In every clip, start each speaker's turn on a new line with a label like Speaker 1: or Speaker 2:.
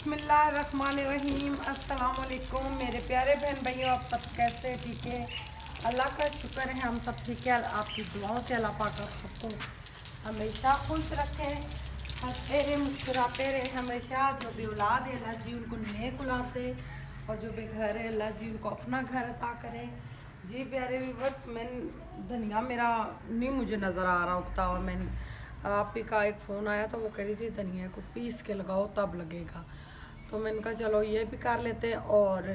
Speaker 1: बिस्मिल्लाहिर्रहमानिर्रहीम। अस्सलाम वालेकुम मेरे प्यारे बहन भाइयों, आप सब कैसे? ठीक है, अल्लाह का शुक्र है हम सब ठीक है। आपकी दुआओं से अल्लाह पाक आप सबको हमेशा खुश रखे, हंसते रहे, मुस्कुराते रहे हमेशा। जो भी औलाद है अल्लाह जी उनको नेक औलाद दे, और जो भी घर है अल्लाह जी उनको अपना घर अता करे। जी प्यारे व्यूअर्स, धनिया मेरा नहीं मुझे नज़र आ रहा उगता हुआ। आप ही का एक फ़ोन आया तो वो कह रही थी धनिया को पीस के लगाओ तब लगेगा, तो मैंने कहा चलो ये भी कर लेते हैं। और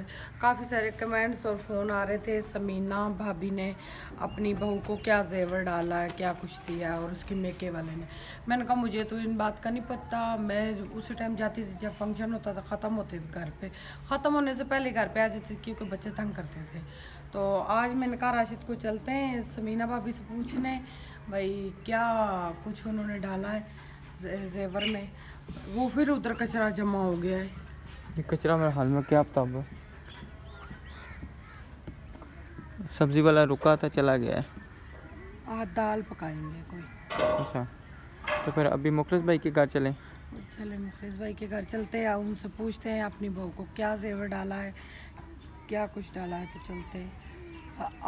Speaker 1: काफ़ी सारे कमेंट्स और फ़ोन आ रहे थे, समीना भाभी ने अपनी बहू को क्या जेवर डाला है, क्या कुछ दिया है, और उसकी मेके वाले ने। मैंने कहा मुझे तो इन बात का नहीं पता, मैं उसी टाइम जाती थी जब फंक्शन होता था, ख़त्म होते थे घर पे, ख़त्म होने से पहले घर पे आ जाती थी क्योंकि बच्चे तंग करते थे। तो आज मैंने कहा राशिद को चलते हैं समीना भाभी से पूछने भाई क्या कुछ उन्होंने डाला है जेवर में। वो फिर उधर कचरा जमा हो गया है।
Speaker 2: ये कचरा मेरे हाल में क्या पता, सब्जी वाला रुका था चला गया है।
Speaker 1: आज दाल पकाएंगे कोई।
Speaker 2: अच्छा, तो फिर अभी मुखलिस भाई के घर चलें?
Speaker 1: चले मुखलिस भाई के घर चलते हैं, उनसे पूछते हैं अपनी बहू को क्या जेवर डाला है, क्या कुछ डाला है। तो चलते हैं।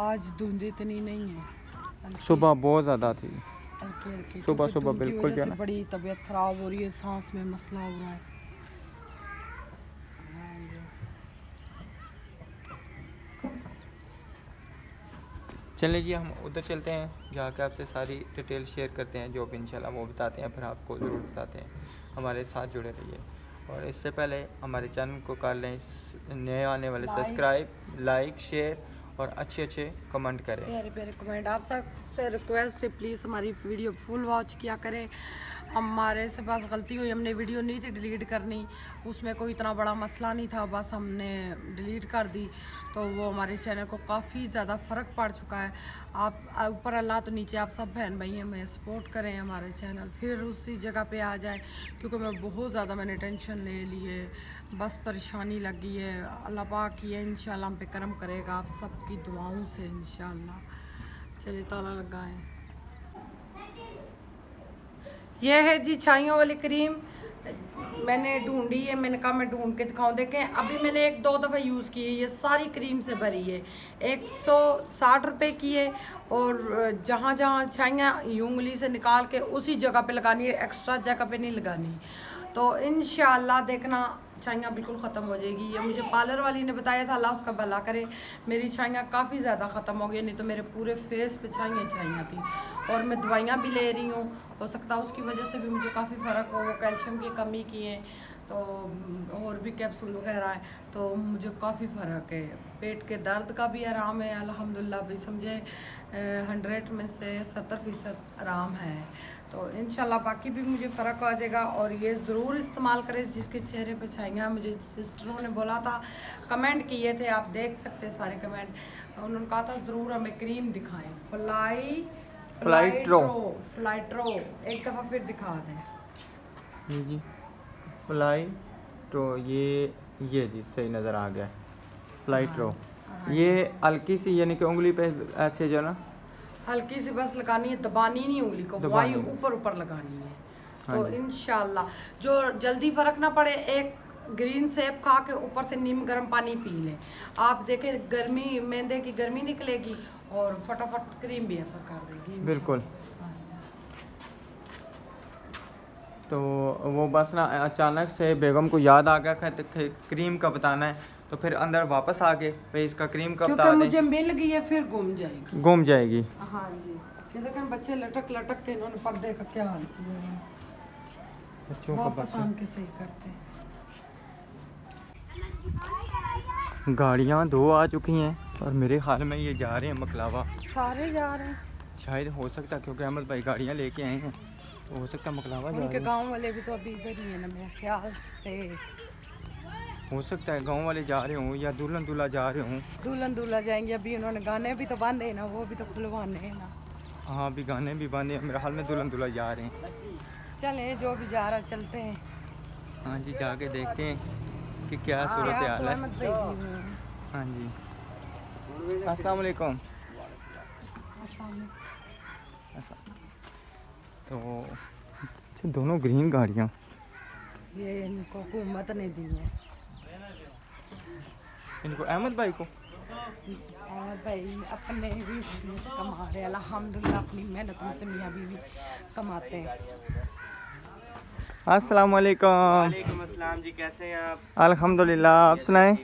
Speaker 1: आज धुंध इतनी नहीं है,
Speaker 2: सुबह बहुत ज़्यादा थी,
Speaker 1: हल्की
Speaker 2: सुबह बिल्कुल
Speaker 1: से बड़ी तबीयत ख़राब हो रही है, सांस में मसला हो रहा है।
Speaker 2: चलिए जी, हम उधर चलते हैं, जाकर आपसे सारी डिटेल शेयर करते हैं, जो भी इंशाल्लाह वो बताते हैं, फिर आपको ज़रूर बताते हैं। हमारे साथ जुड़े रहिए, और इससे पहले हमारे चैनल को कर लें नए आने वाले सब्सक्राइब, लाइक, शेयर और अच्छे कमेंट करें।
Speaker 1: प्यारे प्यारे कमेंट। आप सबसे रिक्वेस्ट है प्लीज़ हमारी वीडियो फुल वॉच किया करें। हमारे से पास गलती हुई, हमने वीडियो नहीं थी डिलीट करनी, उसमें कोई इतना बड़ा मसला नहीं था, बस हमने डिलीट कर दी, तो वो हमारे चैनल को काफ़ी ज़्यादा फ़र्क पड़ चुका है। आप ऊपर अल्लाह तो नीचे आप सब बहन भाई हमें सपोर्ट करें, हमारे चैनल फिर उसी जगह पे आ जाए, क्योंकि मैं बहुत ज़्यादा मैंने टेंशन ले ली है, बस परेशानी लगी है। अल्लाह पाक ये इंशाल्लाह हम पे करम करेगा आप सबकी दुआओं से इंशाल्लाह। चलिए ताला लगाएं। ये है जी छाइयों वाली क्रीम, मैंने ढूंढी है, मैंने कहा मैं ढूंढ के दिखाऊं। देखें अभी मैंने 1-2 दफ़ा यूज़ की है, ये सारी क्रीम से भरी है। 160 रुपये की है, और जहाँ जहाँ छाइयाँ उंगली से निकाल के उसी जगह पे लगानी है, एक्स्ट्रा जगह पे नहीं लगानी। तो इंशाल्लाह देखना छाइयाँ बिल्कुल ख़त्म हो जाएगी। ये मुझे पार्लर वाली ने बताया था, अल्लाह उसका भला करे। मेरी छाइयाँ काफ़ी ज़्यादा ख़त्म हो गई, नहीं तो मेरे पूरे फेस पे छाइयाँ थी, और मैं दवाइयाँ भी ले रही हूँ, हो सकता है उसकी वजह से भी मुझे काफ़ी फ़र्क हो। वो कैल्शियम की कमी की है, तो और भी कैप्सूल वगैरह है, तो मुझे काफ़ी फ़र्क है। पेट के दर्द का भी आराम है अल्हम्दुलिल्लाह, भी समझे 100 में से 70% आराम है। तो इंशाल्लाह बाकी भी मुझे फ़र्क आ जाएगा। और ये ज़रूर इस्तेमाल करें जिसके चेहरे पे छाइयाँ। मुझे सिस्टरों ने बोला था, कमेंट किए थे, आप देख सकते हैं सारे कमेंट, उन्होंने कहा था ज़रूर हमें क्रीम दिखाएं, फ्लाइट्रो। एक दफ़ा फिर दिखा दें
Speaker 2: जी फ्लाइट्रो, ये जी सही नज़र आ गया, फ्लाइट्रो। ये हल्की सी यानी कि उंगली पे ऐसे जो ना
Speaker 1: हल्की सी बस लगानी है, दबानी नहीं उंगली को, वही ऊपर लगानी है। तो इंशाल्लाह जो जल्दी फ़र्क ना पड़े, एक ग्रीन सेब खा के ऊपर से नीम गर्म पानी पी लें। आप देखें गर्मी, मैदे की गर्मी निकलेगी, और फटाफट क्रीम भी असर कर देगी
Speaker 2: बिल्कुल। तो वो बस ना अचानक से बेगम को याद आ गया कि क्रीम का बताना है, तो फिर अंदर वापस आ गए भाई इसका क्रीम का बता दें,
Speaker 1: मुझे मिल गई है, फिर गुम जाएगी। हाँ जी, ये देखें बच्चे लटक के इन्होंने पर्दे का क्या हाल किया है,
Speaker 2: बच्चों का
Speaker 1: वापस आन के सही करते हैं।
Speaker 2: गाड़ियाँ 2 आ चुकी हैं, और मेरे ख्याल में ये जा रहे हैं मकलावा,
Speaker 1: सारे जा रहे हैं
Speaker 2: शायद, हो सकता है क्योंकि अहमद भाई गाड़ियाँ लेके आए हैं, तो हो सकता है मकलावा जा रहे हैं।
Speaker 1: उनके गांव वाले भी तो अभी इधर ही है ना मेरे ख्याल से,
Speaker 2: हो सकता है गांव वाले जा रहे हों या दुल्हन दूल्हा जा रहे हों।
Speaker 1: दुल्हन दूल्हा जाएंगे, अभी उन्होंने गाने भी तो बांधे हैं ना, वो भी तो खुलवाने हैं ना।
Speaker 2: हाँ अभी गाने भी बांधे हैं, मेरे हाल में दुल्हन दूल्हा जा रहे हैं।
Speaker 1: चले जो भी जा रहा चलते हैं।
Speaker 2: हाँ जी, जाके देखते हैं कि क्या सूरत हाल है। हाँ जी, अस्सलाम वालेकुम। तो दोनों ग्रीन गाड़ियाँ,
Speaker 1: ये इनको हुकूमत ने दी है।
Speaker 2: इनको अहमद भाई को
Speaker 1: अहमद भाई अपने रिस्क में से कमा रहे हैं अल्हम्दुलिल्लाह, अपनी मेहनत से मियाँ बीवी कमाते हैं।
Speaker 2: अस्सलाम वालेकुम।
Speaker 3: वालेकुम अस्सलाम जी, कैसे हैं आप?
Speaker 2: अल्हम्दुलिल्लाह, आप सुनाएं?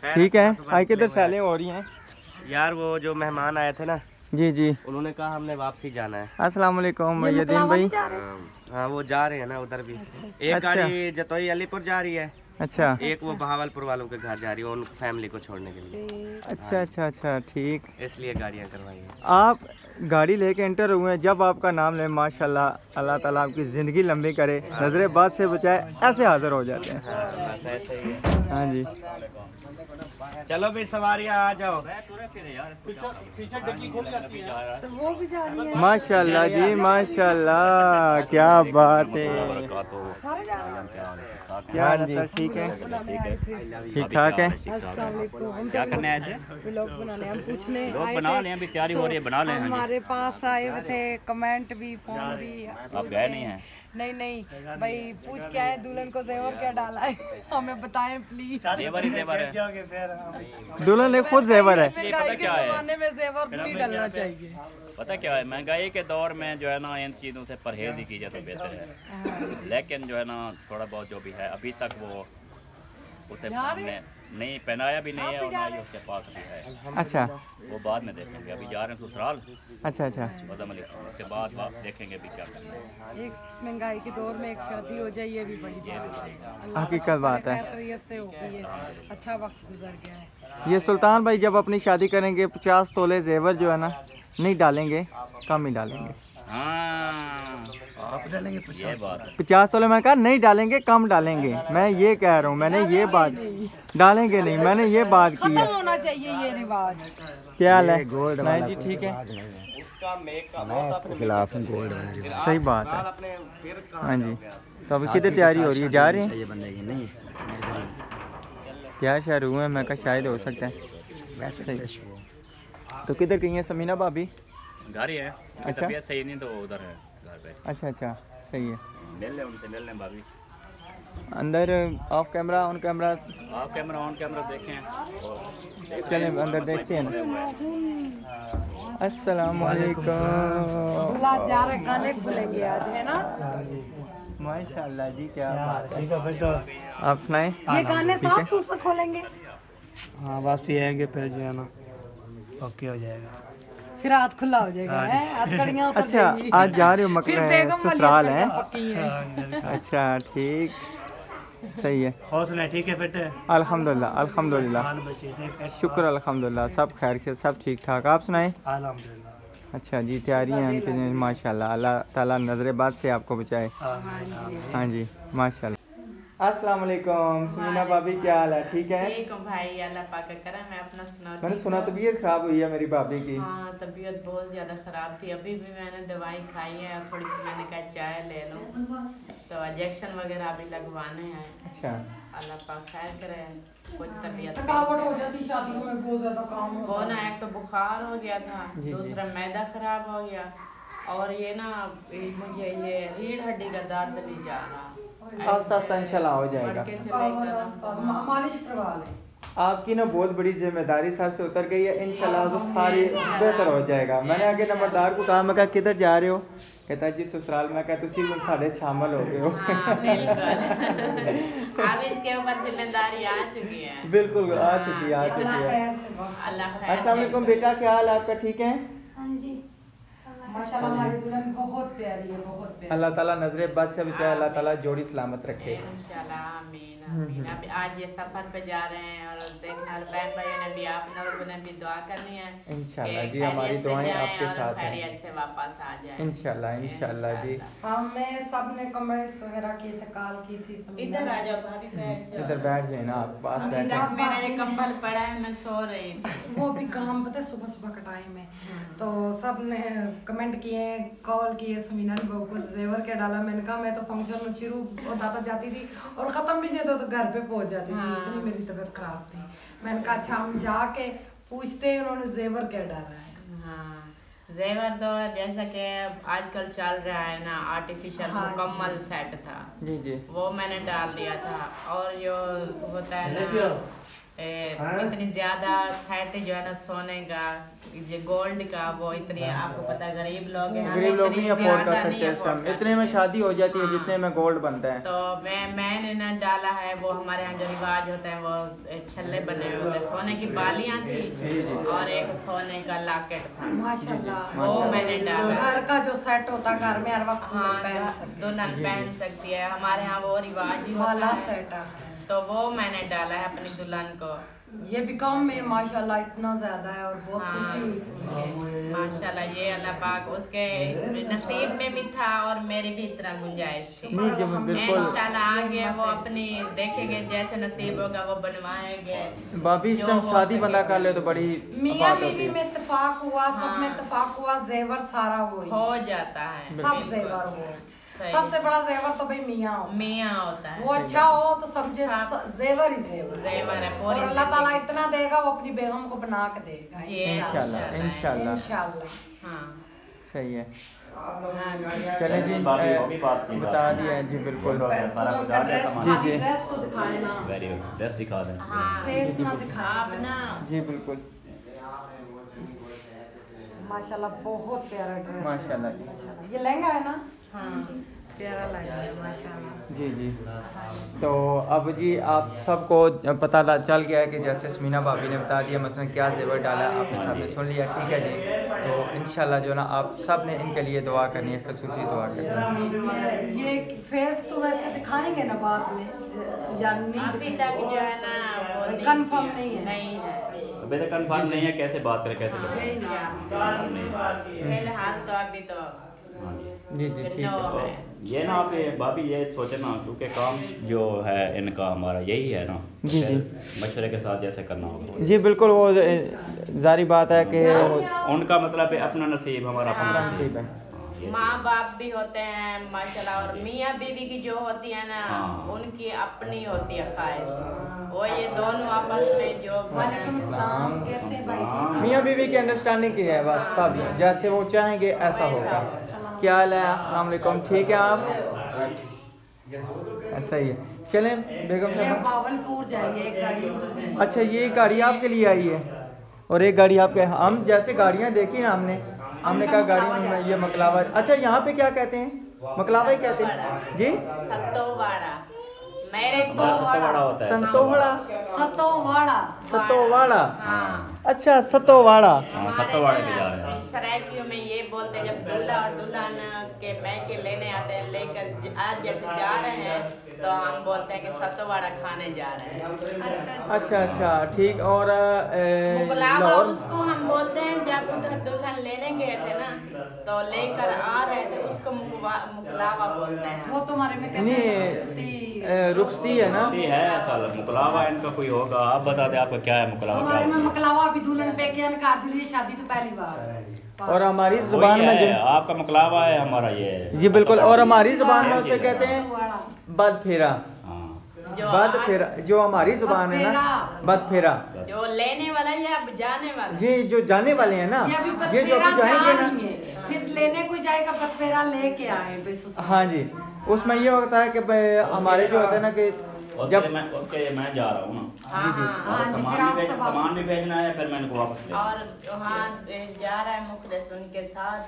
Speaker 2: ठीक है। आज किधर सैलें हो रही हैं?
Speaker 3: यार वो जो मेहमान आए थे ना,
Speaker 2: जी जी,
Speaker 3: उन्होंने कहा हमने वापसी जाना है।
Speaker 2: अस्सलाम वालेकुम मुय्यदीन भाई।
Speaker 3: हाँ वो जा रहे हैं ना उधर भी। एक गाड़ी जतोई अलीपुर जा रही है,
Speaker 2: अच्छा
Speaker 3: एक वो बहावलपुर वालों के घर जा रही है, उन फैमिली को छोड़ने के लिए।
Speaker 2: अच्छा अच्छा अच्छा, ठीक।
Speaker 3: इसलिए गाड़ियाँ करवाई हैं।
Speaker 2: आप गाड़ी लेके एंटर हुए हैं, जब आपका नाम ले माशाल्लाह अल्लाह ताला आपकी ज़िंदगी लंबी करे, नजरे बात से बचाए, ऐसे हाजिर हो जाते हैं।
Speaker 3: हाँ, बस ऐसे ही है।
Speaker 2: हाँ जी,
Speaker 3: चलो भी सवारियाँ आ जाओ।
Speaker 1: तो वो भी जा रही है,
Speaker 2: माशाल्लाह जी माशाल्लाह, क्या बात है।
Speaker 1: सारे जा रहे हैं।
Speaker 2: क्या हाल है सर, ठीक है? ठीक ठाक है।
Speaker 1: अस्सलाम वालेकुम। हम क्या करने आए थे? व्लॉग बनाने, हम पूछने आए
Speaker 4: बना
Speaker 1: थे।
Speaker 4: लें, अभी तैयारी हो रही है, बना लें।
Speaker 1: हमारे पास आए हुए थे, कमेंट भी, फोन भी।
Speaker 4: आप गए नहीं हैं?
Speaker 1: नहीं नहीं भाई, पूछ क्या है दुल्हन को जेवर क्या डाला है, हमें बताएं प्लीज।
Speaker 4: जेवर ही जेवर है।
Speaker 2: दुल्हन ने खुद जेवर है।
Speaker 1: महंगाई के जमाने में जेवर नहीं डालना चाहिए।
Speaker 4: पता क्या है, महंगाई के दौर में जो है ना इन चीज़ों से परहेज ही की जाए तो बेहतर है। लेकिन जो है ना थोड़ा बहुत जो भी है अभी तक वो उसे हमने नहीं पहनाया भी नहीं है और ना ही उसके पास भी है।
Speaker 2: अच्छा
Speaker 4: वो बाद में देखेंगे, अभी जा रहे हैं ससुराल।
Speaker 2: अच्छा अच्छा,
Speaker 4: उसके बाद देखेंगे भी क्या करना है।
Speaker 1: एक महंगाई के दौर में एक शादी हो जाए, ये भी बड़ी बात है। अल्लाह
Speaker 2: हकीकत
Speaker 1: का
Speaker 2: बात है।
Speaker 1: खैरियत से हो गई है, अच्छा वक्त गुजर गया है।
Speaker 2: ये सुल्तान भाई जब अपनी शादी करेंगे 50 तोले जेवर जो है ना नहीं डालेंगे, कम ही डालेंगे।
Speaker 4: हाँ आप डालेंगे
Speaker 2: 50 तोले मैंने कहा नहीं डालेंगे, कम डालेंगे। मैं ये कह रहा हूँ, मैंने ये बात डालेंगे नहीं, मैंने ये बात की है।
Speaker 1: खत्म होना चाहिए ये रिवाज।
Speaker 2: क्या हाल है नहीं जी, ठीक है?
Speaker 3: उसका मेकअप खिलाफ गोल्ड वाला
Speaker 2: सही बात है।
Speaker 3: अपने फिर
Speaker 2: हाँ जी, तो अभी कितनी तैयारी हो रही है? जा रहे हैं?
Speaker 3: बंदे की नहीं
Speaker 2: क्या शहर हुए हैं, मैं कहा शायद हो सकता है।
Speaker 3: वैसे
Speaker 2: तो किधर गई हैं समीना भाभी?
Speaker 4: घर ही है।
Speaker 2: अच्छा।
Speaker 4: तबीयत सही नहीं तो उधर है घर पे।
Speaker 2: अच्छा अच्छा, सही है।
Speaker 4: मिल लें उनसे, मिल लें भाभी।
Speaker 2: अंदर ऑफ कैमरा ऑन कैमरा,
Speaker 4: आप कैमरा ऑन कैमरा देखें और
Speaker 2: चलें अंदर देखते हैं ना। अस्सलाम वालेकुम।
Speaker 1: बुला जा रहे, गाने खुलेंगे आज, है ना?
Speaker 2: माशाल्लाह जी, क्या बात है। आप सुनाएं?
Speaker 1: ये गाने साफ से खोलेंगे,
Speaker 5: हाँ वापसी आएंगे फिर जो है ना ओके हो जाएगा।
Speaker 1: फिर हाथ खुला हो जाएगा, है? हथकड़ियाँ उतर
Speaker 2: अच्छा,
Speaker 1: जाएंगी।
Speaker 2: आज जा रहे हो
Speaker 1: फिर
Speaker 2: मक्का
Speaker 1: बेगम वाली
Speaker 2: ससुराल है?
Speaker 1: हथकड़ियाँ पक्की हैं।
Speaker 2: अच्छा ठीक, सही है।
Speaker 5: हौसला ठीक है, फिट है,
Speaker 2: अल्हम्दुलिल्लाह अल्हम्दुलिल्लाह,
Speaker 5: बाल बच्चे थे फिट,
Speaker 2: शुक्र अल्हम्दुलिल्लाह, सब खैर से, सब ठीक ठाक। आप सुनाएं?
Speaker 5: अल्हम्दुलिल्लाह।
Speaker 2: अच्छा जी, तैयारियां हैं माशाल्लाह, अल्लाह ताला नजरेबाज से आपको बचाए। हाँ जी माशाल्लाह। अस्सलाम वालेकुम समीना भाभी, क्या हाल है? ठीक है?
Speaker 6: ठीक हूँ भाई, अल्लाह पाक का करम है। अपना सुनाओ।
Speaker 2: मैंने
Speaker 6: ठीक
Speaker 2: सुना
Speaker 6: हो?
Speaker 2: तबीयत खराब हुई है मेरी भाभी की।
Speaker 6: हाँ तबीयत बहुत ज़्यादा ख़राब थी, अभी भी मैंने दवाई खाई है और थोड़ी सी मैंने कहा चाय ले लूँ, तो इंजेक्शन वगैरह भी लगवाने हैं।
Speaker 2: अच्छा,
Speaker 6: अल्लाह पाक खैर करे। कुछ तबीयत
Speaker 1: थकावट हो जाती शादियों में, बहुत ज्यादा काम
Speaker 6: वो
Speaker 1: होता
Speaker 6: ना, एक तो बुखार हो गया था,
Speaker 2: जी।
Speaker 6: दूसरा मैदा ख़राब हो गया, और ये ना मुझे ये रीढ़ हड्डी का दर्द नहीं जा रहा।
Speaker 2: आस्ता आस्ता इंशाल्लाह हो जाएगा।
Speaker 6: मटके से लेकर
Speaker 1: मालिश करवा लें।
Speaker 2: आपकी ना बहुत बड़ी जिम्मेदारी सर से उतर गई है, इंशाल्लाह तो सारी बेहतर हो जाएगा। मैंने आगे नंबरदार को कहा, मैं कहा किधर जा रहे हो? कहता जी ससुराल। मैं कहा तुसी भी साढ़े शामिल हो गए हो।
Speaker 6: हाँ, बिल्कुल। अब इसके ऊपर जिम्मेदारी आ चुकी है।
Speaker 2: बिल्कुल आ चुकी है, आ चुकी
Speaker 1: अल्लाह
Speaker 2: है।
Speaker 1: खैर से बस।
Speaker 6: अल्लाह खैर
Speaker 2: अस्सलाम वालेकुम बेटा, क्या हाल है आपका? ठीक है?
Speaker 1: माशाल्लाह हमारी दुल्हन बहुत प्यारी है, बहुत प्यारी।
Speaker 2: अल्लाह ताला नजरे बद से बचाए, अल्लाह ताला जोड़ी सलामत रखे।
Speaker 6: इंशाल्लाह आमीन आमीन। अब आज ये सफर पे जा रहे हैं और देखना बहन भाइयों ने भी, आप लोगों ने भी दुआ करनी है
Speaker 2: इंशाल्लाह
Speaker 6: कि
Speaker 2: जी, हमारी
Speaker 6: खैरियत से
Speaker 2: दुआएं
Speaker 6: जाएं
Speaker 2: आपके
Speaker 6: और
Speaker 2: साथ हैं।
Speaker 6: खैरियत से वापस आ जाए
Speaker 2: इंशाल्लाह इंशाल्लाह जी।
Speaker 1: हमें सब ने कमेंट्स वगैरह किए थे, कॉल की थी समीना
Speaker 6: इधर
Speaker 1: ने।
Speaker 6: आ जाओ भाभी, बैठ जाओ।
Speaker 2: इधर बैठ जाए ना, आप पास
Speaker 6: अभी
Speaker 2: बैठे।
Speaker 6: तक मेरा ये कंबल पड़ा है, मैं सो रही थी।
Speaker 1: वो भी काम पता है, सुबह सुबह का टाइम है, तो सब ने कमेंट किए, कॉल किए, समीना ने बहू को जेवर क्या डाला। मैंने कहा मैं तो फंक्शन में शुरू होता जाती थी और ख़त्म भी नहीं होता तो घर पे पहुंच जाती थी, इतनी मेरी तबीयत खराब थी। मैंने कहा अच्छा हम जाके पूछते हैं उन्होंने जेवर क्या डाला है।
Speaker 6: हाँ जेवर तो जैसा कि आजकल चल रहा है ना, आर्टिफिशियल
Speaker 1: हाँ,
Speaker 6: मुकम्मल सेट था,
Speaker 2: जी जी
Speaker 6: वो मैंने डाल दिया था। और जो होता है ना इतनी ज्यादा सेट जो है ना सोने का, ये गोल्ड का, वो इतनी आपको पता है गरीब लोग हैं,
Speaker 2: गरीब लोग नहीं अफोर्ड कर सकते इस
Speaker 6: afford
Speaker 2: टाइम,
Speaker 6: कर
Speaker 2: इतने में
Speaker 6: सकते।
Speaker 2: शादी हो जाती है
Speaker 6: हाँ।
Speaker 2: जितने में गोल्ड बनता है।
Speaker 6: तो मैंने ना डाला है, वो हमारे यहाँ जो रिवाज होता है वो छल्ले बने हुए होते हैं, सोने की बालियां थी और एक सोने का लॉकेट था,
Speaker 1: माशाल्लाह।
Speaker 6: वो मैंने डाला।
Speaker 1: घर का जो सेट होता है घर में हर वक्त
Speaker 6: हाँ,
Speaker 1: पहन सकते
Speaker 6: दुल्हन पहन सकती है, हमारे यहाँ वो रिवाज ही
Speaker 1: हैं।
Speaker 6: होता
Speaker 1: वाला
Speaker 6: है।
Speaker 1: सेट है।
Speaker 6: तो वो मैंने डाला है अपनी दुल्हन को।
Speaker 1: ये भी कम में माशाल्लाह इतना ज्यादा है और बहुत
Speaker 6: हाँ।
Speaker 1: खुशी हुई सुन के।
Speaker 6: माशाल्लाह, ये अल्लाह पाक उसके नसीब में भी था और मेरी भी इतना गुंजाइश थी।
Speaker 2: नहीं जी बिल्कुल।
Speaker 6: इंशाल्लाह आगे वो अपनी देखेंगे, जैसे नसीब होगा वो बनवाएंगे।
Speaker 2: भाभी इस
Speaker 6: जो
Speaker 2: टाइम
Speaker 6: हो
Speaker 2: शादी
Speaker 6: सके।
Speaker 2: बंदा कर ले तो बड़ी
Speaker 1: मियाँ
Speaker 2: बात होती
Speaker 1: बीवी
Speaker 2: है।
Speaker 1: में इत्तेफाक हुआ, सब में
Speaker 6: हाँ।
Speaker 1: इत्तेफाक हुआ, जेवर सारा वही
Speaker 6: हो जाता है,
Speaker 1: सब
Speaker 6: बिल्कुल।
Speaker 1: जेवर हो।
Speaker 6: सही।
Speaker 1: सबसे बड़ा जेवर तो भाई मियाँ हो।
Speaker 6: मियाँ होता है,
Speaker 1: वो अच्छा हो तो सब
Speaker 6: सब-
Speaker 1: जेवर ही जेवर।
Speaker 6: जेवर है
Speaker 1: और
Speaker 6: पूरी
Speaker 1: अल्लाह ताला
Speaker 6: जिंदगी।
Speaker 1: इतना देगा वो अपनी बेगम को बना के देगा
Speaker 6: जी,
Speaker 2: इंशाल्लाह इंशाल्लाह
Speaker 1: इंशाल्लाह।
Speaker 6: हाँ
Speaker 2: सही है।
Speaker 6: हाँ।
Speaker 2: चले जी
Speaker 4: बाकी वो भी बात थी।
Speaker 2: बता दिया है जी बिल्कुल।
Speaker 4: सारा कुछ आ गया
Speaker 1: ड्रेस
Speaker 4: सामान।
Speaker 2: जी,
Speaker 1: खाली
Speaker 2: जी।
Speaker 1: ड्रेस तो दिखाए ना,
Speaker 4: वेरी गुड, ड्रेस दिखा दें।
Speaker 6: हाँ,
Speaker 1: फेस ना
Speaker 6: आप
Speaker 1: दिखाए
Speaker 6: ना
Speaker 2: जी बिल्कुल
Speaker 1: माशाल्लाह बहुत प्यारा ड्रेस।
Speaker 2: माशाल्लाह जी।
Speaker 1: माशाल्लाह। ये लहंगा है ना?
Speaker 6: हाँ
Speaker 1: प्यारा लहंगा है माशाल्लाह।
Speaker 2: जी जी। तो अब जी आप सबको पता चल गया है कि जैसे स्मीना भाभी ने बता दिया मसलन क्या जेवर डाला है, आपने सबने सुन लिया, ठीक है जी। तो इंशाल्लाह जो ना आप सब ने इनके लिए दुआ करनी है, खसूसी दुआ करनी है।
Speaker 1: ये फेस तो वैसे दिखाएंगे ना बाद में या नहीं
Speaker 6: अभी तक जो है ना वो नहीं
Speaker 1: कंफर्म
Speaker 6: किया।
Speaker 1: नहीं है।
Speaker 6: नहीं है
Speaker 4: अभी तक कंफर्म नहीं है, कैसे बात करें, कैसे
Speaker 1: यही
Speaker 4: बताएं।
Speaker 1: ना।
Speaker 6: फिलहाल तो अभी तो
Speaker 4: हाँ जी।
Speaker 2: जी जी ठीक
Speaker 6: नो
Speaker 2: है।
Speaker 6: है।
Speaker 4: ये ना आप भाभी ये सोचे ना, क्योंकि काम जो है इनका हमारा यही है ना,
Speaker 2: जी, जी।
Speaker 4: मशवरे के साथ जैसे करना होगा।
Speaker 2: जी बिल्कुल, वो जारी बात है कि
Speaker 4: उनका मतलब है अपना नसीब, हमारा अपना
Speaker 2: नसीब है।
Speaker 4: हाँ, ये-
Speaker 6: माँ बाप भी होते हैं माशाल्लाह, और मियाँ बीवी की जो होती है ना
Speaker 4: हाँ।
Speaker 6: उनकी अपनी होती है ख्वाहिश, वो ये दोनों आपस में जो
Speaker 1: वालेकुम सलाम, कैसे भाई? ठीक है?
Speaker 2: मियाँ बीवी की अंडरस्टैंडिंग की है बस, सब जैसे वो चाहेंगे ऐसा होगा। क्या हाल है? अस्सलाम वालेकुम, ठीक है आप? ऐसा ही है। चलें बेगम
Speaker 1: ये
Speaker 2: साहब।
Speaker 1: बावलपुर जाएंगे, एक गाड़ी उधर जाएंगे।
Speaker 2: अच्छा, ये गाड़ी आपके लिए आई है और एक गाड़ी आपके, हम जैसे गाड़ियाँ देखी ना हमने कहा गाड़ी में ये मकलावा। अच्छा, यहाँ पे क्या कहते हैं? मकलावा ही कहते हैं जी।
Speaker 6: सत्तोवाड़ा मेरे
Speaker 4: हमारा सबसे बड़ा होता है
Speaker 2: संतोवाड़ा,
Speaker 1: सतोवाड़ा।
Speaker 2: सतोवाड़ा।
Speaker 6: हाँ
Speaker 2: अच्छा, सतोवाड़ा।
Speaker 4: हाँ, सत्तोवाड़े पे जा रहे हैं।
Speaker 6: सराइकियों में ये बोलते हैं जब दूल्हा और दुल्हन के मैके लेने आते हैं, लेकर आज जैसे जा रहे हैं तो हम बोलते हैं कि सत्तोवाड़ा खाने जा रहे हैं।
Speaker 2: अच्छा अच्छा ठीक। और
Speaker 6: मुगलावा
Speaker 2: लाहौर
Speaker 6: उसको हम बोलते हैं, जब उधर दुल्हन लेने गए थे ना तो लेकर आ रहे थे, उसको मुगलावा बोलते हैं।
Speaker 1: वो तुम्हारे में कहते हैं रुखसती।
Speaker 2: रुखसती है ना?
Speaker 4: ये है साल मुकलावा इनका कोई होगा, आप बता दें आपका क्या है मुकलावा?
Speaker 1: हमारे में
Speaker 4: क्या
Speaker 1: मकलावा अभी दुल्हन पे के कार जुली शादी तो पहली बार।
Speaker 2: और हमारी
Speaker 4: वही
Speaker 2: जुबान में
Speaker 4: है,
Speaker 2: जो
Speaker 4: आपका मुकलावा है, हमारा ये
Speaker 2: जी बिल्कुल, और हमारी जुबान में उसे कहते हैं बद फेरा।
Speaker 4: हाँ,
Speaker 6: जो
Speaker 2: बद
Speaker 6: आज-
Speaker 2: फेरा जो हमारी जुबान है ना, बद फेरा।
Speaker 6: जो लेने वाला या जाने वाला?
Speaker 2: ये जो जाने वाले हैं ना,
Speaker 1: ये अभी
Speaker 2: ये जो
Speaker 1: बदपेरा
Speaker 2: अभी
Speaker 1: जा
Speaker 2: जाएंगे
Speaker 1: रही
Speaker 2: ना,
Speaker 1: है, फिर लेने कोई जाएगा बदपेरा लेके आए बेसुस।
Speaker 2: हाँ जी, उसमें ये होता है कि भाई हमारे जो होता है ना कि जब
Speaker 4: उसके मैं जा रहा हूँ ना,
Speaker 6: हाँ हाँ
Speaker 1: हाँ जी, फिर आप सब
Speaker 4: सामान भी भेजना है, फिर मैं इनको वापस ले
Speaker 6: और वहाँ जा रहा है मुखलिस उनके साथ,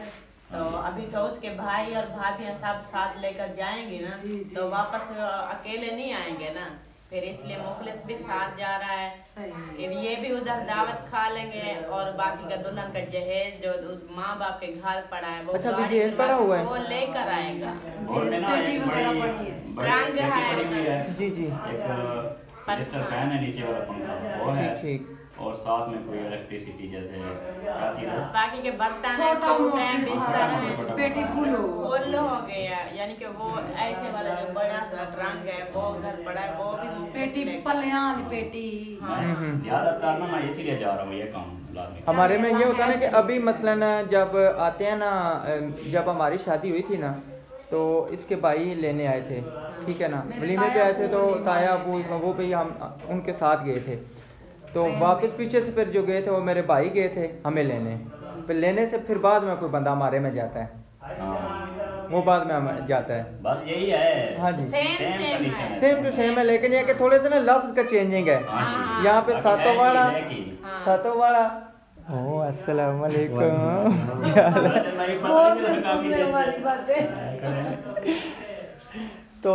Speaker 6: तो अभी तो उसके भाई और भाभियाँ सब साथ लेकर जाएंगे ना,
Speaker 1: जी, जी।
Speaker 6: तो वापस वो अकेले नहीं आएंगे ना, फिर इसलिए मुखलिस भी साथ जा रहा है।
Speaker 1: सही।
Speaker 6: फिर ये भी उधर दावत खा लेंगे और बाकी का दुल्हन का जहेज जो माँ बाप के घर पड़ा है वो
Speaker 2: अच्छा, अभी
Speaker 6: गाड़ी
Speaker 2: जहेज पड़ा हुआ है?
Speaker 6: वो लेकर आएगा।
Speaker 4: और मैं ना
Speaker 1: पेटी
Speaker 4: एक
Speaker 1: वगैरह
Speaker 4: बड़ी-
Speaker 1: पड़ी है।
Speaker 4: बड़ी
Speaker 6: रंग
Speaker 4: पेटी
Speaker 6: है
Speaker 4: पड़ी हुई है।
Speaker 2: जी जी
Speaker 4: एक रजिस्टर फैन है नीचे वाला पंखा, वो है।
Speaker 2: ठीक।
Speaker 4: और साथ में कोई इलेक्ट्रिसिटी जैसे क्या चीज़ है?
Speaker 6: बाकी के बर्तन है,
Speaker 1: छोटा
Speaker 6: सूट है,
Speaker 1: मोटा
Speaker 6: बिस्तर है,
Speaker 4: छोटा-
Speaker 1: पेटी फुल हो।
Speaker 6: फुल हो गया, यानी कि वो ऐसे वाला जो बड़ा सा रंग है वो उधर पड़ा है, वो भी मुफ्त
Speaker 1: पेटी
Speaker 6: में-
Speaker 1: पलियान पेटी।
Speaker 4: ज्यादातर ना मैं इसीलिए जा रहा हूँ ये काम लाने।
Speaker 2: हमारे में ये होता है ना कि अभी मसलन जब आते हैं ना, जब हमारी शादी हुई थी ना, तो इसके भाई लेने आए थे, ठीक है ना,
Speaker 1: मेरे
Speaker 2: वलीमे पे
Speaker 1: ताया
Speaker 2: आए थे, तो
Speaker 1: अबू
Speaker 2: ताया
Speaker 1: वलीमे
Speaker 2: अबू वो भी हम उनके साथ गए थे। तो वापस पीछे से फिर जो गए थे वो मेरे भाई गए थे हमें लेने, लेने से फिर बाद में कोई बंदा हमारे में जाता है,
Speaker 4: हाँ,
Speaker 2: वो बाद में हमें जाता है।
Speaker 4: बस यही है।
Speaker 2: हाँ जी,
Speaker 6: सेम
Speaker 4: condition
Speaker 6: है।
Speaker 2: सेम टू सेम है, लेकिन ये कि थोड़े से ना लफ्ज का चेंजिंग है।
Speaker 4: हाँ,
Speaker 2: यहाँ पे
Speaker 4: बाकी
Speaker 2: सातों
Speaker 4: है
Speaker 2: वाला,
Speaker 4: कि है कि।
Speaker 2: सातों वाला। ओ अस्सलाम वालेकुम। तो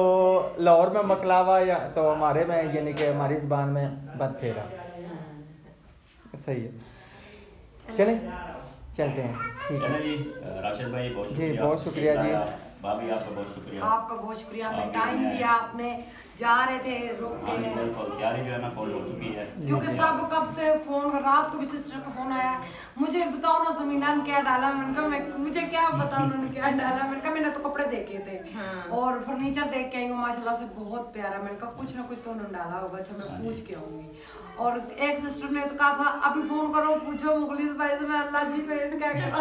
Speaker 2: लाहौर में मकलावा या तो हमारे में यानी कि हमारी ज़बान में बद फेरा। सही है, चलें चलते हैं। ठीक है
Speaker 4: चलें जी, राशिद भाई बहुत
Speaker 2: जी,
Speaker 4: शुक्रिया।
Speaker 2: बहुत शुक्रिया जी।
Speaker 4: भाभी आपका बहुत शुक्रिया।
Speaker 1: आपका बहुत शुक्रिया, हमें
Speaker 4: आपने
Speaker 1: टाइम दिया, आपने जा रहे थे रोक
Speaker 4: हाँ जी,
Speaker 1: के,
Speaker 4: बिल्कुल तैयारी जो है ना फुल हो चुकी है।
Speaker 1: क्योंकि सब कब से फोन कर, रात को भी सिस्टर का फोन आया, मुझे बताओ ना समीना ने क्या डाला। मैंने कहा मुझे क्या पता उन्होंने क्या डाला। मैंने कहा मैंने तो कपड़े देखे थे और फर्नीचर देख के आई हूँ, माशाल्लाह से बहुत प्यारा। मैंने कहा कुछ ना कुछ तो उन्होंने डाला होगा, अच्छा मैं पूछ के आऊंगी। और एक सिस्टर ने तो कहा था अभी फोन करो पूछो मुखलिस भाई से, मैं अल्लाह जी पे क्या करा,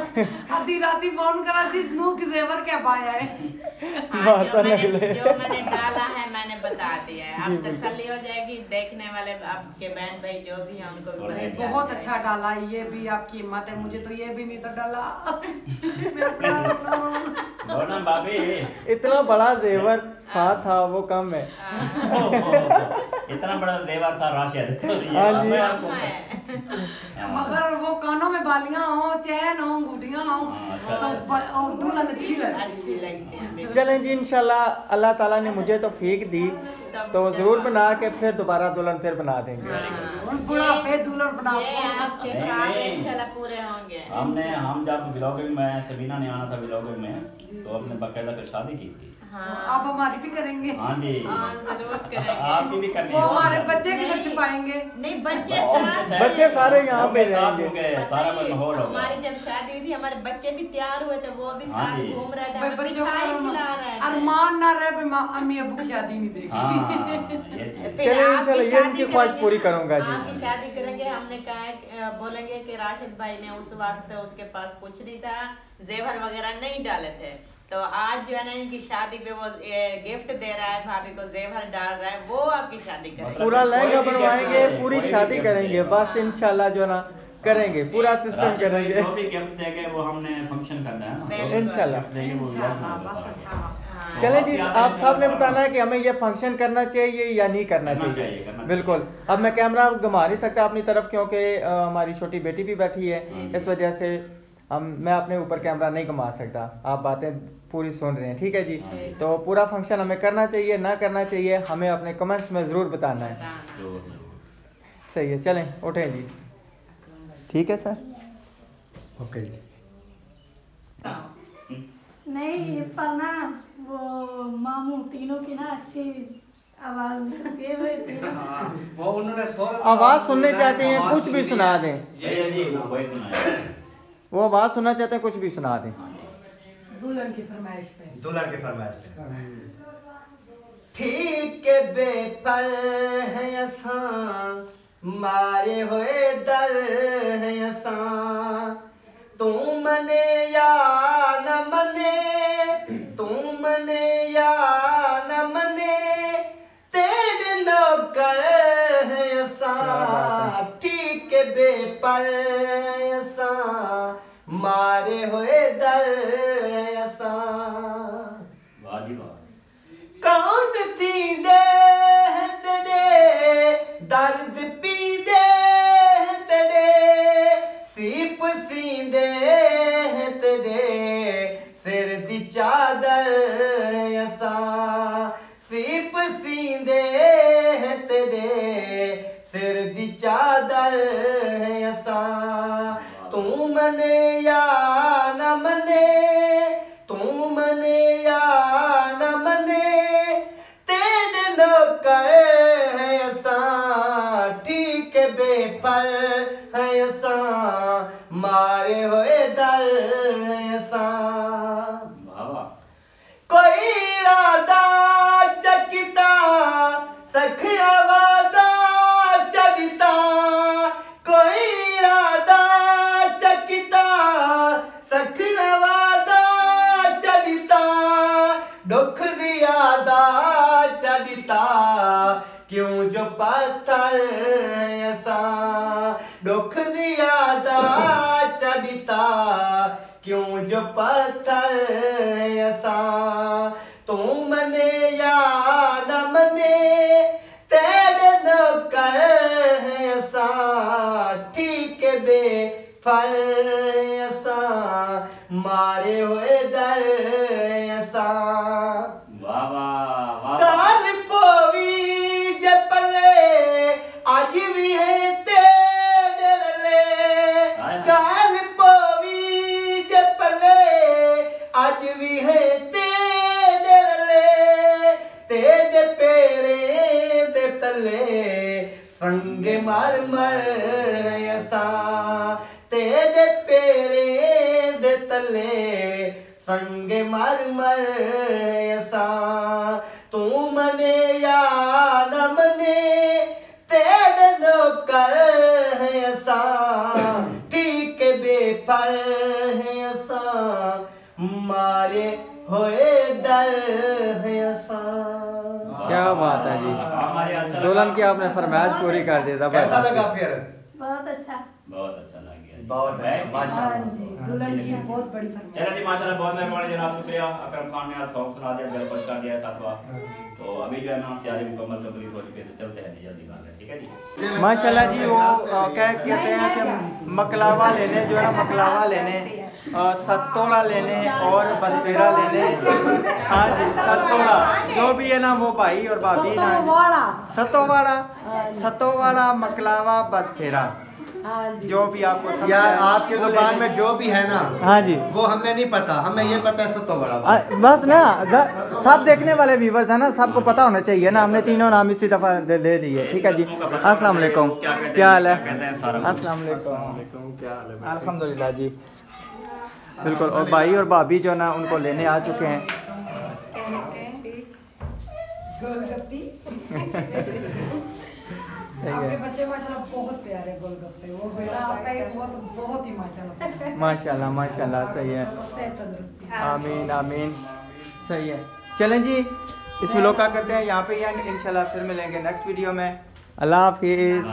Speaker 1: आधी राती फोन करा जी नू की जेवर क्या पाया है।
Speaker 6: हाँ, जो मैंने डाला है मैंने बता दिया है, अब तसल्ली हो जाएगी। देखने वाले आपके बहन भाई जो भी हैं उनको भी पता चल
Speaker 1: बहुत
Speaker 6: जाएगा।
Speaker 1: अच्छा डाला, ये भी आपकी हिम्मत है, मुझे तो ये भी नहीं तो डाला। मेरा प्यार अपना
Speaker 4: बोलना भाभी।
Speaker 2: इतना बड़ा जेवर साथ था वो कम है।
Speaker 4: इतना बड़ा जेवर था राशिद।
Speaker 2: हाँ जी।
Speaker 4: मैं आपको
Speaker 1: मगर वो कानों में बालियां हो, चैन हो, अंगूठियां हो,
Speaker 4: हाँ, अच्छा,
Speaker 1: तो और दुल्हन अच्छी लगती है।
Speaker 6: अच्छी लगती है बिल्कुल।
Speaker 2: चलें जी, इंशाल्लाह अल्लाह ताला ने मुझे तो फेंक दी तो जरूर बना के फिर दोबारा दुल्हन फिर बना देंगे।
Speaker 1: उन बुढ़ापे दुल्हन बनाओ।
Speaker 6: ये आपके
Speaker 4: नहीं,
Speaker 6: ख्वाब
Speaker 4: नहीं।
Speaker 6: इंशाल्लाह पूरे होंगे।
Speaker 4: हम जब ब्लॉगिंग में सबीना ने आना था ब्लॉगिंग में तो अपने बाकायदा फिर शादी की थी।
Speaker 6: हाँ,
Speaker 1: अब हमारी भी करेंगे।
Speaker 4: हाँ जी,
Speaker 6: हाँ, जरूर करेंगे।
Speaker 4: आपकी भी करनी
Speaker 1: वो
Speaker 4: है।
Speaker 1: हमारे बच्चे किधर छुपाएंगे।
Speaker 6: नहीं, बच्चे साथ
Speaker 2: बच्चे सारे यहाँ पे
Speaker 4: साथ हो
Speaker 2: रहेंगे।
Speaker 4: गए,
Speaker 6: पता
Speaker 4: सारा
Speaker 6: ही,
Speaker 4: माहौल होगा।
Speaker 6: हमारी जब शादी हुई थी हमारे बच्चे भी तैयार हुए थे, वो भी
Speaker 4: हाँ
Speaker 6: साथ
Speaker 4: जी।
Speaker 6: घूम रहे थे,
Speaker 1: भाई
Speaker 6: हमें
Speaker 1: बच्चों
Speaker 6: मिठाई खिला रहे थे।
Speaker 1: का अरमान ना रहे भाई अम्मी अबू की शादी नहीं देखी।
Speaker 4: हाँ, ये चीज़।
Speaker 6: फिर
Speaker 2: चलिए,
Speaker 6: आपकी
Speaker 2: इंशाल्लाह ये
Speaker 6: शादी
Speaker 2: इनकी ख्वाहिश
Speaker 6: करेंगे
Speaker 2: पूरी
Speaker 6: ना,
Speaker 2: करूंगा जी।
Speaker 6: आपकी शादी करेंगे, हमने कहा है बोलेंगे कि राशिद भाई ने उस वक्त उसके पास कुछ नहीं था, जेवर वगैरह नहीं डाले थे, तो आज जो है ना इनकी शादी पे वो गिफ्ट दे रहा है, भाभी को जेवर डाल रहा है, वो आपकी शादी करेंगे।
Speaker 2: पूरा लहंगा
Speaker 4: कोई भी
Speaker 2: बनवाएंगे,
Speaker 4: गिफ्ट
Speaker 2: पूरी
Speaker 4: कोई भी
Speaker 2: शादी
Speaker 4: गिफ्ट
Speaker 2: करेंगे,
Speaker 4: देगा।
Speaker 2: बस इंशाल्लाह जो है ना करेंगे, पूरा सिस्टम
Speaker 4: राशिद भाई
Speaker 2: करेंगे
Speaker 4: जो भी गिफ्ट देंगे वो हमने फंक्शन करना है ना।
Speaker 6: बिल्कुल।
Speaker 2: इंशाल्लाह।
Speaker 1: इंशाल्लाह, बस अच्छा।
Speaker 6: हाँ।
Speaker 2: चले जी, आप सब ने बताना है कि हमें ये फंक्शन करना चाहिए या नहीं करना
Speaker 4: करना
Speaker 2: चाहिए।
Speaker 4: चाहिए, करना
Speaker 2: बिल्कुल। अब मैं कैमरा घुमा नहीं सकता अपनी तरफ क्योंकि हमारी छोटी बेटी भी बैठी है, इस वजह से मैं अपने ऊपर कैमरा नहीं घुमा सकता। आप बातें पूरी सुन रहे हैं, ठीक है जी। तो पूरा फंक्शन हमें करना चाहिए ना करना चाहिए, हमें अपने कमेंट्स में ज़रूर बताना है। सही है, चलें उठें जी। ठीक है सर,
Speaker 5: ओके।
Speaker 7: नहीं, इस पर ना वो मामू तीनों की ना अच्छी आवाज दिए हुए थे।
Speaker 3: वो उन्होंने
Speaker 2: आवाज़ सुनने चाहते हैं, कुछ भी सुना दें।
Speaker 4: जी जी, वो वही सुनाया।
Speaker 2: वो आवाज़ सुनना चाहते हैं, कुछ भी सुना दें।
Speaker 1: दुल्हन की फरमाइश पे।
Speaker 3: दुल्हन के फरमाइश पे। ठीक के बेपर है असां, मारे हुए दर है असां, तू मने या न मने, तू मने या न मने, तेरे नौकर है असां, ठीक के बेपर है असां, मारे हुए दर है असां,
Speaker 4: वाह जी वाह।
Speaker 3: कौन थी दे तेरे दर्द पी दे तेरे, सीप सींदे तेरे सिर दी चादर असां, सीप सींदे तेरे सिर दी चादर असां, तू मने या न मने, तू मने या न मने, तेरे नौकर है असां, ठीक बेपर है असां, मारे हुए दर है असां,
Speaker 4: वाह वाह।
Speaker 3: कोई इरादा चकिता सखड़ा वादा चलिता, कोई इरादा चकिता सखड़ा वादा चलिता, दुख ज्यादा चलिता, क्यों जो पत्थर है असां, दुख ज्यादा चलिता, जो पत्थर ऐसा तू मने या न मने तेरे नौकर ऐसा ठीक बेफर ऐसा मारे हुए दर ऐसा
Speaker 4: वाह वाह वाह
Speaker 3: काल पोवी जपले आज भी है तेरे रले काल पोवी जपले आज भी है तेरे रले तेरे पेरे दे तले संग मर मर ऐसा तेरे पेरे दे तले संग मर मर ऐसा तू मने या न मने तेरे नौकर है ऐसा ठीक बेफर है ऐसा मारे होए दर है ऐसा।
Speaker 2: क्या बात है जी, दुल्हन की आपने फरमाइश पूरी कर दी था।
Speaker 3: कैसा लगा फिर?
Speaker 7: बहुत अच्छा।
Speaker 4: बहुत अच्छा लग गया,
Speaker 3: बहुत अच्छा, माशाल्लाह।
Speaker 1: जी दुल्हन की बहुत बड़ी फरमाइश।
Speaker 4: चलो जी माशाल्लाह, बहुत मेहरबानी जनाब, शुक्रिया। अकरम खान ने आज सॉन्ग सुना दिया, दिल खुश कर दिया साथ बात। तो अभी जो है ना तैयारी मुकम्मल कंप्लीट हो चुकी है, तो चलते हैं जी जल्दी बात है, ठीक है जी।
Speaker 2: माशाल्लाह जी, वो क्या कहते हैं कि मकलावा लेने जो है ना, मकलावा लेने, सत्तोड़ा लेने और बदफेरा लेने। हाँ जी, सत्तोड़ा जो भी है ना वो भाई और भाभी ना, सत्तोवाड़ा मकलावा बदफेरा जो भी आपको समझ
Speaker 3: यार
Speaker 2: आए,
Speaker 3: आपके
Speaker 2: वो ले
Speaker 3: दुकान
Speaker 2: लीजिए।
Speaker 3: में जो भी है ना,
Speaker 2: हाँ जी,
Speaker 3: वो हमें नहीं पता, हमें ये पता है सत्तो बड़ा।
Speaker 2: बस ना सब देखने वाले व्यूवर्स है ना, सबको पता होना चाहिए ना। हमने तीनों नाम इसी दफा दे दिए, ठीक है जी। अस्सलाम वालेकुम, क्या हाल है? अस्सलाम वालेकुम, अल्हम्दुलिल्लाह जी, बिल्कुल। और भाई और भाभी जो ना उनको लेने आ चुके हैं।
Speaker 1: आपके बच्चे माशाल्लाह बहुत प्यारे गोलगप्पे, वो बेटा आपका एक बहुत ही माशाल्लाह
Speaker 2: माशाल्लाह माशाल्लाह, सही है।
Speaker 1: सेहत तंदुरुस्ती।
Speaker 2: आमीन आमीन, सही है। चलें जी, इस व्लॉग का करते हैं यहाँ पे एंड, इंशाल्लाह फिर मिलेंगे नेक्स्ट वीडियो में। अल्लाह हाफिज़।